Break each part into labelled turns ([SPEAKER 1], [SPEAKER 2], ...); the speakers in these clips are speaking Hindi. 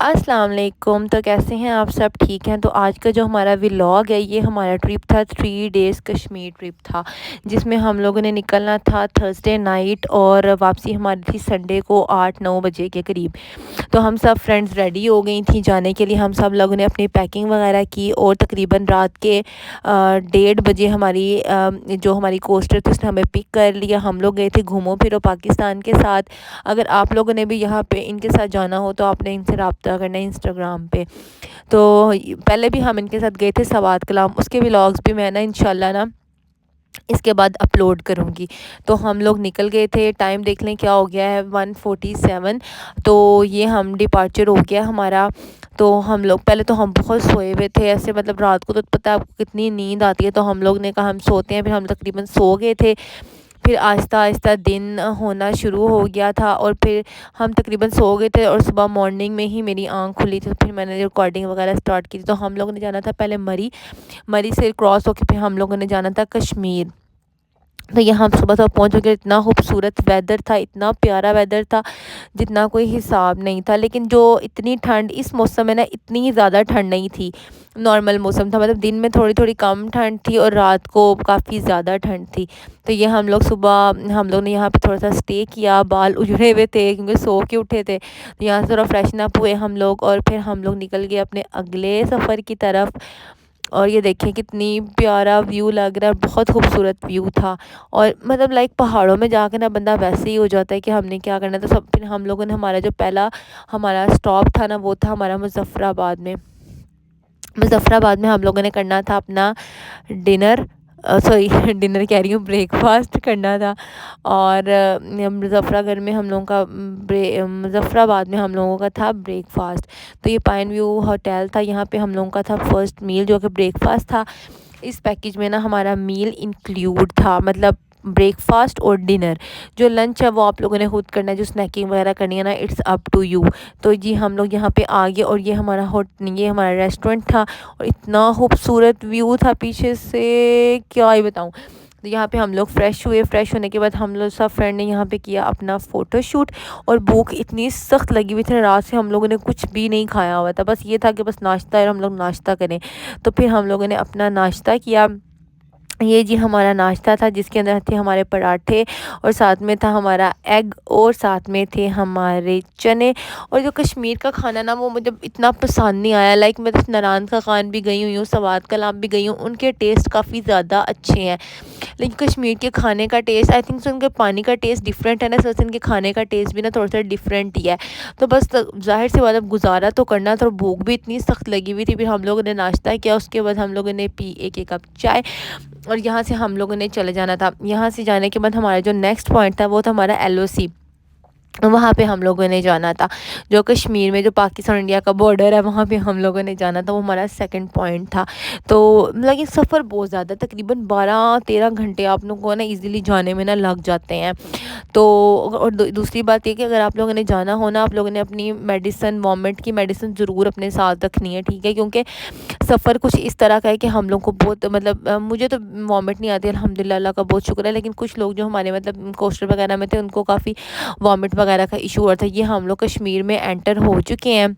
[SPEAKER 1] अस्सलाम वालेकुम। तो कैसे हैं आप सब? ठीक हैं? तो आज का जो हमारा व्लॉग है, ये हमारा ट्रिप था, 3 डेज़ कश्मीर ट्रिप था, जिसमें हम लोगों ने निकलना था थर्सडे नाइट और वापसी हमारी थी संडे को 8-9 बजे के करीब। तो हम सब फ्रेंड्स रेडी हो गई थी जाने के लिए। हम सब लोगों ने अपनी पैकिंग वगैरह की और तकरीबन रात के 1:30 बजे जो हमारी कोस्टर थी उसने हमें पिक कर लिया। हम लोग गए थे घूमो फिरो पाकिस्तान के साथ। अगर आप लोगों ने भी यहाँ पे इनके साथ जाना हो तो आपने इनसे रब्ता करना है इंस्टाग्राम पे। तो पहले भी हम इनके साथ गए थे सवात कलाम, उसके व्लॉग्स भी मैं ना इंशाल्लाह ना इसके बाद अपलोड करूँगी। तो हम लोग निकल गए थे। टाइम देख लें क्या हो गया है, 1:47। तो ये हम डिपार्चर हो गया हमारा। तो हम लोग पहले तो हम बहुत सोए हुए थे, ऐसे मतलब रात को तो पता है आपको कितनी नींद आती है। तो हम लोग ने कहा हम सोते हैं, फिर हम तकरीबन सो गए थे। फिर आहिस्ता आहिस्ता दिन होना शुरू हो गया था और फिर हम तकरीबन सो गए थे और सुबह मॉर्निंग में ही मेरी आँख खुली थी। तो फिर मैंने रिकॉर्डिंग वगैरह स्टार्ट की थी। तो हम लोगों ने जाना था पहले मरी, मरी से क्रॉस होकर फिर हम लोगों ने जाना था कश्मीर। तो यहाँ हम सुबह सुबह पहुँच गए। इतना खूबसूरत वेदर था, इतना प्यारा वेदर था जितना कोई हिसाब नहीं था। लेकिन जो इतनी ठंड इस मौसम में ना, इतनी ज़्यादा ठंड नहीं थी, नॉर्मल मौसम था। मतलब दिन में थोड़ी थोड़ी कम ठंड थी और रात को काफ़ी ज़्यादा ठंड थी। तो ये हम लोग सुबह हम लोग ने यहाँ पे थोड़ा सा स्टे किया। बाल उजड़े हुए थे क्योंकि सो के उठे थे। तो यहाँ से थोड़ा फ्रेशन अप हुए हम लोग और फिर हम लोग निकल गए अपने अगले सफ़र की तरफ। और ये देखें कितनी प्यारा व्यू लग रहा है, बहुत खूबसूरत व्यू था। और मतलब लाइक पहाड़ों में जाकर ना बंदा वैसे ही हो जाता है कि हमने क्या करना था। सब फिर हम लोगों ने हमारा जो पहला हमारा स्टॉप था ना, वो था हमारा मुज़फ़्फ़राबाद में। मुज़फ़्फ़राबाद में हम लोगों ने करना था अपना डिनर, सॉरी डिनर कह रही हूँ, ब्रेकफास्ट करना था। और मुज़फ़्फ़रगढ़ में हम लोगों का मुज़फ़्फ़राबाद में हम लोगों का था ब्रेकफास्ट। तो ये पाइन व्यू होटल था, यहाँ पे हम लोगों का था फर्स्ट मील जो कि ब्रेकफास्ट था। इस पैकेज में ना हमारा मील इंक्लूड था, मतलब ब्रेकफास्ट और डिनर। जो लंच है वो आप लोगों ने खुद करना है, जो स्नैकिंग वगैरह करनी है ना, इट्स अप टू यू। तो जी हम लोग यहाँ पे आ गए और ये हमारा रेस्टोरेंट था और इतना खूबसूरत व्यू था पीछे से, क्या ही बताऊँ। तो यहाँ पे हम लोग फ़्रेश हुए। फ़्रेश होने के बाद हम लोग सब फ्रेंड ने यहाँ पे किया अपना फ़ोटोशूट। और भूख इतनी सख्त लगी हुई थी, रात से हम लोगों ने कुछ भी नहीं खाया हुआ था, बस ये था कि बस नाश्ता है और हम लोग नाश्ता करें। तो फिर हम लोगों ने अपना नाश्ता किया। ये जी हमारा नाश्ता था जिसके अंदर थे हमारे पराठे और साथ में था हमारा एग और साथ में थे हमारे चने। और जो कश्मीर का खाना ना, वो मुझे इतना पसंद नहीं आया। लाइक मैं तो नारायण का खान भी गई हुई हूँ, सवात कलाम भी गई हूँ, उनके टेस्ट काफ़ी ज़्यादा अच्छे हैं। लेकिन कश्मीर के खाने का टेस्ट, आई थिंक उनके पानी का टेस्ट डिफरेंट है ना, सर इनके खाने का टेस्ट भी ना थोड़ा सा डिफरेंट ही है। तो बस ज़ाहिर सी बात, अब गुजारा तो करना था और भूख भी इतनी सख्त लगी हुई थी। फिर हम लोगों ने नाश्ता किया, उसके बाद हम लोगों ने पी एक एक कप चाय और यहाँ से हम लोगों ने चले जाना था। यहाँ से जाने के बाद हमारा जो नेक्स्ट पॉइंट था वो था हमारा LOC। वहाँ पे हम लोगों ने जाना था, जो कश्मीर में जो पाकिस्तान इंडिया का बॉर्डर है, वहाँ पे हम लोगों ने जाना था। वो हमारा सेकंड पॉइंट था। तो मतलब ये सफ़र बहुत ज़्यादा, तकरीबन 12-13 घंटे आप लोगों को ना इजीली जाने में ना लग जाते हैं। तो और दूसरी बात ये कि अगर आप लोगों ने जाना हो ना, आप लोगों ने अपनी मेडिसिन, वॉमिट की मेडिसिन ज़रूर अपने साथ रखनी है, ठीक है? क्योंकि सफ़र कुछ इस तरह का है कि हम लोग को बहुत मतलब मुझे तो वॉमिट नहीं आती अल्हम्दुलिल्लाह, अल्लाह का बहुत शुक्र है। लेकिन कुछ लोग जो हमारे मतलब कोस्टर वगैरह में थे, उनको काफ़ी वॉमिट वगैरह का इशू हुआ था। ये हम लोग कश्मीर में एंटर हो चुके हैं।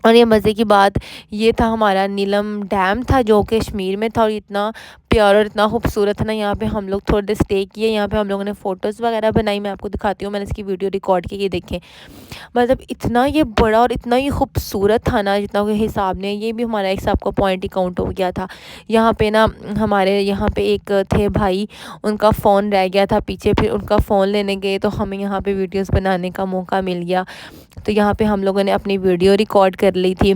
[SPEAKER 1] और ये मज़े की बात, ये था हमारा नीलम डैम था जो कश्मीर में था और इतना प्यारा और इतना खूबसूरत था ना। यहाँ पे हम लोग थोड़ी देर स्टे किए, यहाँ पे हम लोगों ने फ़ोटोज़ वगैरह बनाई। मैं आपको दिखाती हूँ, मैंने इसकी वीडियो रिकॉर्ड की, ये देखें। मतलब इतना ये बड़ा और इतना ही खूबसूरत था ना, जितना कोई हिसाब नहीं। ये भी हमारा एक हिसाब का पॉइंट ही काउंट हो गया था। यहाँ पे ना हमारे यहाँ पे एक थे भाई, उनका फ़ोन रह गया था पीछे, फिर उनका फ़ोन लेने गए तो हमें यहाँ पे वीडियोस बनाने का मौका मिल गया। तो यहाँ पे हम लोगों ने अपनी वीडियो रिकॉर्ड कर ली थी।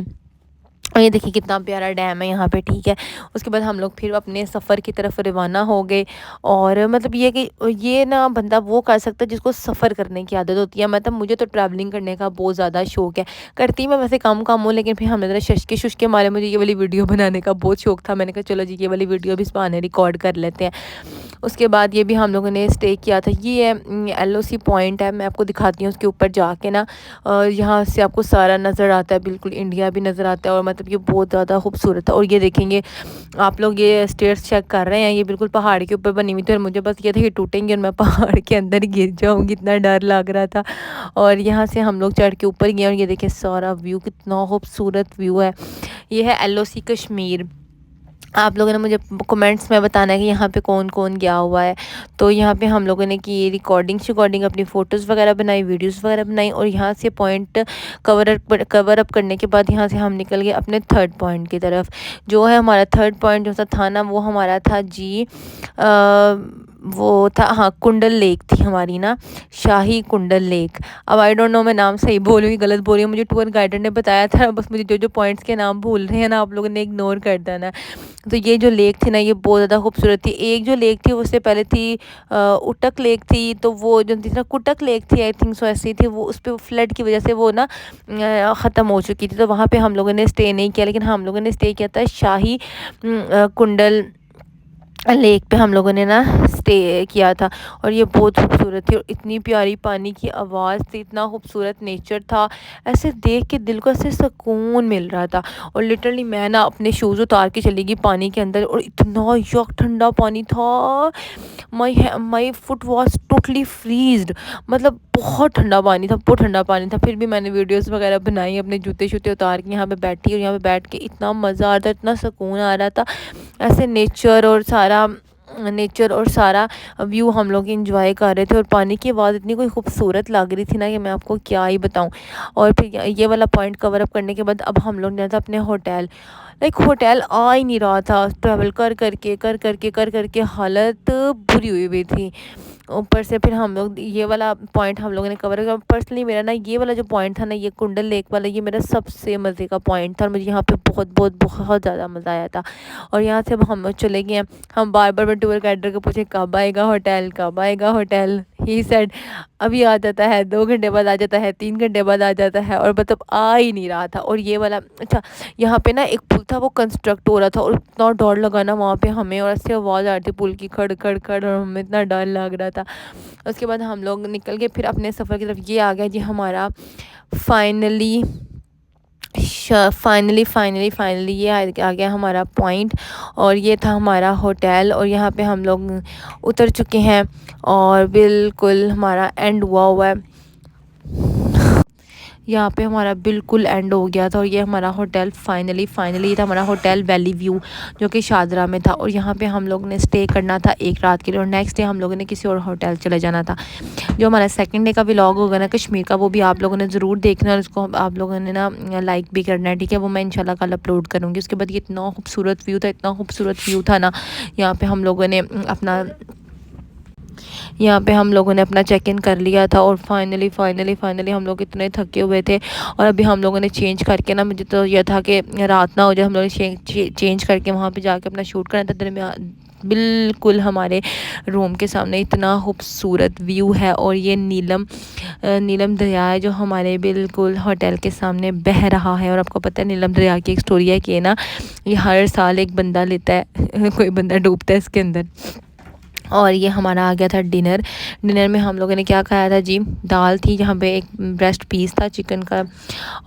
[SPEAKER 1] और ये देखिए कितना प्यारा डैम है यहाँ पे, ठीक है? उसके बाद हम लोग फिर अपने सफ़र की तरफ रवाना हो गए। और मतलब ये कि ये ना बंदा वो कर सकता है जिसको सफ़र करने की आदत होती है। मतलब मुझे तो ट्रैवलिंग करने का बहुत ज़्यादा शौक है। करती मैं वैसे कम हूँ, लेकिन फिर हमने ज़रा शशके शुशके मारे, मुझे ये वाली वीडियो बनाने का बहुत शौक था। मैंने कहा चलो जी ये वाली वीडियो भी इस बहाने रिकॉर्ड कर लेते हैं। उसके बाद ये भी हम लोगों ने स्टे किया था। ये है LOC पॉइंट है, मैं आपको दिखाती हूँ। उसके ऊपर जाके ना यहाँ से आपको सारा नज़र आता है, बिल्कुल इंडिया भी नज़र आता है। और मतलब मतलब ये बहुत ज़्यादा खूबसूरत था। और ये देखेंगे आप लोग, ये स्टेयर्स चेक कर रहे हैं, ये बिल्कुल पहाड़ के ऊपर बनी हुई थी और मुझे बस ये था कि टूटेंगी और मैं पहाड़ के अंदर गिर जाऊँगी, इतना डर लग रहा था। और यहाँ से हम लोग चढ़ के ऊपर गए और ये देखिए सारा व्यू, कितना खूबसूरत व्यू है। ये है LOC कश्मीर। आप लोगों ने मुझे कमेंट्स में बताना है कि यहाँ पे कौन कौन गया हुआ है। तो यहाँ पे हम लोगों ने की रिकॉर्डिंग अपनी फ़ोटोज़ वगैरह बनाई, वीडियोस वगैरह बनाई। और यहाँ से पॉइंट कवर अप करने के बाद यहाँ से हम निकल गए अपने थर्ड पॉइंट की तरफ। जो है हमारा थर्ड पॉइंट जो था ना, वो हमारा था जी वो था, हाँ, कुंडल लेक थी हमारी ना, शाही कुंडल लेक। अब आई डोंट नो मैं नाम सही बोल रही हूँ गलत बोल रही हूँ, मुझे टूर गाइडर ने बताया था, बस मुझे जो जो पॉइंट्स के नाम भूल रहे हैं ना आप लोगों ने इग्नोर कर देना। तो ये जो लेक थी ना, ये बहुत ज़्यादा खूबसूरत थी। एक जो लेक थी उससे पहले थी उटक लेक थी, तो वो जो थी ना कुटक लेक थी, आई थिंक सो ऐसी थी। वो उस पर फ्लड की वजह से वो ना ख़त्म हो चुकी थी, तो वहाँ पे हम लोगों ने स्टे नहीं किया। लेकिन हम लोगों ने स्टे किया था शाही कुंडल लेक पे हम लोगों ने ना स्टे किया था। और ये बहुत खूबसूरत थी और इतनी प्यारी पानी की आवाज़ थी, इतना खूबसूरत नेचर था, ऐसे देख के दिल को ऐसे सुकून मिल रहा था। और लिटरली मैं ना अपने शूज़ उतार के चली गई पानी के अंदर और इतना यक ठंडा पानी था, my foot was totally freezed, मतलब बहुत ठंडा पानी था, बहुत ठंडा पानी था। फिर भी मैंने वीडियोज़ वगैरह बनाई, अपने जूते शूते उतार के यहाँ पे बैठी और यहाँ पे बैठ के इतना मज़ा आ रहा था, इतना सुकून आ रहा था। ऐसे नेचर और सारा व्यू हम लोग इंजॉय कर रहे थे। और पानी की आवाज़ इतनी कोई खूबसूरत लग रही थी ना कि मैं आपको क्या ही बताऊं। और फिर ये वाला पॉइंट कवर अप करने के बाद अब हम लोग जाना था अपने होटल। होटल आ ही नहीं रहा था, ट्रैवल कर करके हालत बुरी हुई हुई थी। ऊपर से फिर हम लोग ये वाला पॉइंट हम लोगों ने कवर किया। पर्सनली मेरा ना ये वाला जो पॉइंट था ना, ये कुंडल लेक वाला, ये मेरा सबसे मज़े का पॉइंट था और मुझे यहाँ पे बहुत बहुत बहुत ज़्यादा मज़ा आया था। और यहाँ से अब हम लोग चले गए हैं। हम बार बार मैं टूर गाइडर को पूछे कब आएगा होटल, कब आएगा होटल। ही सेड अभी आ जाता है, 2 घंटे बाद आ जाता है, 3 घंटे बाद आ जाता है, और मतलब आ ही नहीं रहा था। और ये वाला अच्छा, यहाँ पे ना एक पुल था, वो कंस्ट्रक्ट हो रहा था और इतना डर लगा ना वहाँ पे हमें, और ऐसे आवाज़ आ रही थी पुल की खड़ खड़ खड़, और हमें इतना डर लग रहा था। उसके बाद हम लोग निकल गए फिर अपने सफ़र की तरफ। ये आ गया जी हमारा फाइनली फाइनली ये आ गया हमारा पॉइंट। और ये था हमारा होटल और यहाँ पे हम लोग उतर चुके हैं और बिल्कुल हमारा एंड हुआ है। यहाँ पे हमारा बिल्कुल एंड हो गया था। और ये हमारा होटल फाइनली ये था हमारा होटल वैली व्यू, जो कि शादरा में था। और यहाँ पे हम लोग ने स्टे करना था एक रात के लिए और नेक्स्ट डे हम लोगों ने किसी और होटल चले जाना था। जो हमारा सेकंड डे का व्लॉग होगा ना कश्मीर का, वो भी आप लोगों ने ज़रूर देखना है और उसको आप लोगों ने ना लाइक भी करना है, ठीक है। वो मैं इंशाल्लाह कल अपलोड करूँगी। उसके बाद ये इतना खूबसूरत व्यू था ना। यहाँ पे हम लोगों ने अपना चेक इन कर लिया था और फाइनली हम लोग इतने थके हुए थे। और अभी हम लोगों ने चेंज करके ना, मुझे तो यह था कि रात ना हो जाए, हम लोगों ने चेंज करके वहाँ पे जाके अपना शूट करना था। दरमियान बिल्कुल हमारे रूम के सामने इतना खूबसूरत व्यू है और ये नीलम दरिया है जो हमारे बिल्कुल होटल के सामने बह रहा है। और आपको पता है नीलम दरिया की एक स्टोरी है कि ना, ये हर साल एक बंदा लेता है कोई बंदा डूबता है इसके अंदर। और ये हमारा आ गया था डिनर में हम लोगों ने क्या खाया था जी, दाल थी, जहाँ पे एक ब्रेस्ट पीस था चिकन का,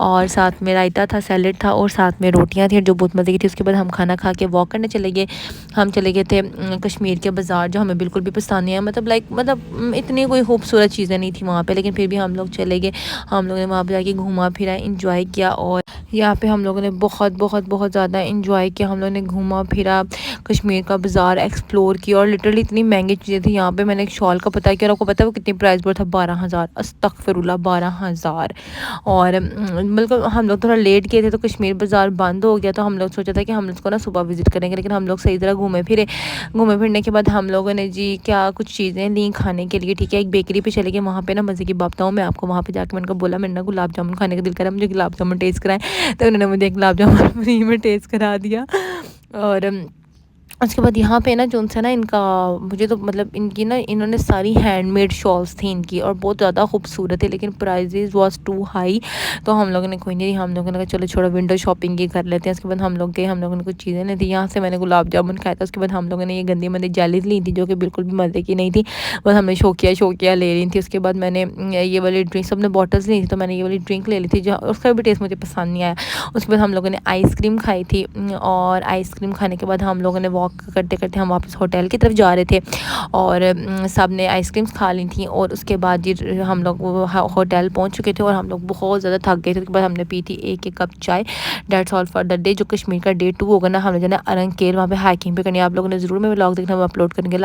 [SPEAKER 1] और साथ में रायता था, सैलेड था, और साथ में रोटियां थी जो बहुत मज़े की थी। उसके बाद हम खाना खा के वॉक करने चले गए। हम चले गए थे कश्मीर के बाज़ार, जो हमें बिल्कुल भी पसंद नहीं है, मतलब इतनी कोई खूबसूरत चीज़ें नहीं थी वहाँ पर, लेकिन फिर भी हम लोग चले गए। हम लोगों ने वहाँ पर जाके घूमा फिरा, इंजॉय किया। और यहाँ पे हम लोगों ने बहुत ज़्यादा इंजॉय किया। हम लोगों ने घूमा फिरा, कश्मीर का बाज़ार एक्सप्लोर किया। और लिटरली इतनी महंगी चीज़ें थी यहाँ पे। मैंने एक शॉल का पता किया और आपको पता है वो कितनी प्राइस बोल था, 12,000। अस्तगफिरुल्लाह, 12,000। और मतलब हम लोग थोड़ा लेट गए थे तो कश्मीर बाज़ार बंद हो गया, तो हम लोग सोचा था कि हम इसको ना सुबह विज़िट करेंगे, लेकिन हम लोग सही तरह घूमे फिरने के बाद हम लोगों ने जी क्या कुछ चीज़ें ली खाने के लिए, ठीक है। एक बेकरी पे चले गए, वहाँ पे ना मज़े की बात बताऊँ मैं आपको। वहाँ पे जाकर मैंने को बोला, मैंने ना गुलाब जामुन खाने का दिल करा, मुझे गुलाब जामुन टेस्ट कराएं। तो उन्होंने मुझे गुलाब जामुन फ्री में टेस्ट करा दिया। और उसके बाद यहाँ पे ना जो सा ना इनका मुझे तो मतलब इनकी ना इन्होंने सारी हैंडमेड शॉल्स थी इनकी और बहुत ज़्यादा खूबसूरत है, लेकिन प्राइजेज़ वाज टू हाई। तो हम लोगों ने कोई नहीं, हम लोगों ने कहा चलो छोड़ो विंडो शॉपिंग ही कर लेते हैं। उसके बाद हम लोग गए, हम लोगों ने कुछ चीज़ें ली थी। यहाँ से मैंने गुलाब जामुन खाया था। उसके बाद हम लोगों ने ये गंदी मंदी जेलीज़ ली थी जो कि बिल्कुल भी मज़े की नहीं थी, बस हमने शौकिया शौकिया ले ली थी। उसके बाद मैंने ये वाली ड्रिंक, सबने बॉटल्स ली थी तो मैंने ये वाली ड्रिंक ले ली थी, जो उसका भी टेस्ट मुझे पसंद नहीं आया। उसके बाद हम लोगों ने आइसक्रीम खाई थी और आइसक्रीम खाने के बाद हम लोगों ने वॉक करते करते हम वापस होटल की तरफ जा रहे थे और सब ने आइसक्रीम्स खा ली थी। और उसके बाद जी हम लोग होटल पहुंच चुके थे और हम लोग बहुत ज़्यादा थक गए थे। उसके बाद हमने पी थी एक एक कप चाय। That's all for the day. जो कश्मीर का डे 2 होगा ना, हम लोग जो है अरंग केल वहाँ पे हाइकिंग पे करनी है। आप लोगों ने ज़रूर मेरे व्लॉग देखना, हम अपलोड करेंगे।